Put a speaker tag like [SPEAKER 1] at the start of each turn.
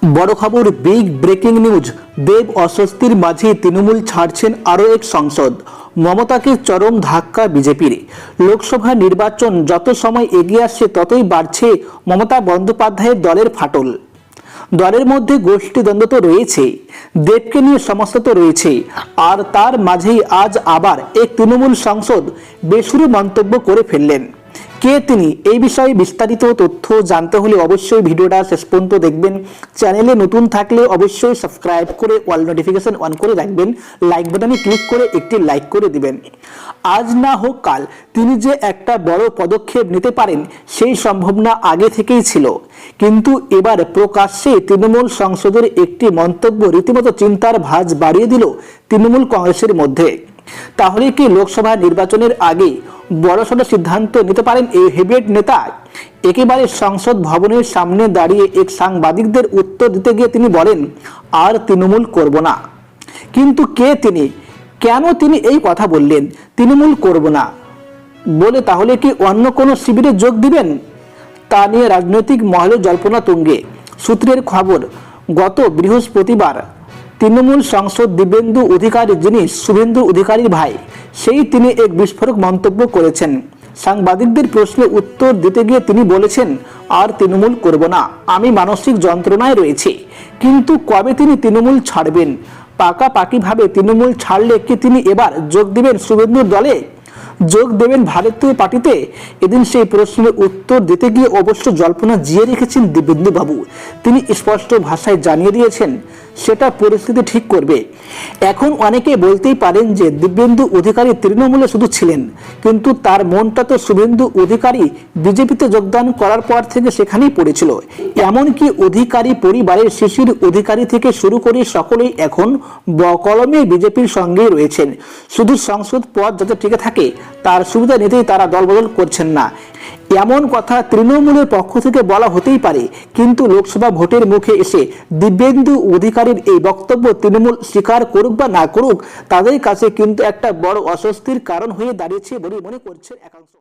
[SPEAKER 1] বড় খবর, big breaking news. দেব অস্বস্তির মাঝে তৃণমূল ছাড়ছেন আরও এক সাংসদ। মমতাকে চরম ধাক্কা বিজেপির। লোকসভা নির্বাচন যত সময় এগিয়ে আসছে ততই বাড়ছে মমতা বন্দ্যোপাধ্যায়ের দলের ফাটল। দলের মধ্যে গোষ্ঠী দ্বন্দ্ব তো রয়েছে, দেবকে নিয়ে সমস্যা তো রয়েছে, আর তার মাঝেই আজ আবার এক তৃণমূল সাংসদ বেসুরো মন্তব্য করে ফেললেন। কে তিনি, এই বিষয়ে বিস্তারিত তথ্য জানতে হলে অবশ্যই ভিডিওটা শেষ পর্যন্ত দেখবেন। চ্যানেলে নতুন থাকলে অবশ্যই সাবস্ক্রাইব করে অল নোটিফিকেশন অন করে রাখবেন। লাইক বাটনে ক্লিক করে একটি লাইক করে দিবেন। আজ না হোক কাল তিনি যে একটা বড় পদক্ষেপ নিতে পারেন সেই সম্ভাবনা আগে থেকেই ছিল, কিন্তু এবার প্রকাশ্যে তৃণমূল সাংসদের একটি মন্তব্য রীতিমতো চিন্তার ভাঁজ বাড়িয়ে দিল তৃণমূল কংগ্রেসের মধ্যে। তাহলে কি লোকসভা নির্বাচনের আগে বড়সড় সিদ্ধান্ত নিতে পারেন এই হেভিওয়েট নেতা? একেবারে সংসদ ভবনের সামনে দাঁড়িয়ে এক সাংবাদিকদের উত্তর দিতে গিয়ে তিনি বলেন, আর তৃণমূল করব না। কিন্তু কে তিনি, কেন তিনি এই কথা বললেন, তৃণমূল করব না বলে? তাহলে কি অন্য কোনো শিবিরে যোগ দিবেন? তা নিয়ে রাজনৈতিক মহলে জল্পনা তুঙ্গে। সূত্রের খবর, গত বৃহস্পতিবার তৃণমূল সাংসদ দিব্যেন্দু অধিকারী, যিনি শুভেন্দু অধিকারীর ভাই, তিনি এক বিস্ফোরক মন্তব্য করেছেন। সাংবাদিকদের প্রশ্নের উত্তর দিতে গিয়ে তিনি বলেছেন, আর তৃণমূল করব না, আমি মানসিক যন্ত্রণায় রয়েছি। কিন্তু কবে তিনি তৃণমূল ছাড়বেন? পাকাপাকিভাবে তৃণমূল ছাড়লে কি তিনি এবার যোগ দিবেন শুভেন্দুর দলে, যোগ দেবেন ভারতীয় পার্টিতে? এদিন সেই প্রশ্নের উত্তর দিতে গিয়ে অবশ্য জল্পনা জিয়ে রেখেছেন দিব্যেন্দু বাবু। তিনি স্পষ্ট ভাষায় জানিয়ে দিয়েছেন সেটা পরিস্থিতি ঠিক করবে। এখন অনেকে বলতেই পারেন যে দিব্যেন্দু অধিকারী তৃণমূলে শুধু ছিলেন, কিন্তু তার মনটা তো শুভেন্দু অধিকারী বিজেপিতে যোগদান করার পর থেকে সেখানেই পড়েছিল। এমনকি অধিকারী পরিবারের শিশির অধিকারী থেকে শুরু করে সকলেই এখন বকলমে বিজেপির সঙ্গেই রয়েছেন। শুধু সংসদ পদ যাতে টিকে থাকে তার সুবিধা নিতেই তারা দলবদল করছেন না, এমন কথা তৃণমূলের পক্ষ থেকে বলা হতেই পারে। কিন্তু লোকসভা ভোটের মুখে এসে দিব্যেন্দু অধিকারীর এই বক্তব্য তৃণমূল স্বীকার করুক বা না করুক, তাদের কাছে কিন্তু একটা বড় অস্বস্তির কারণ হয়ে দাঁড়িয়েছে বলে মনে করছে একাংশ।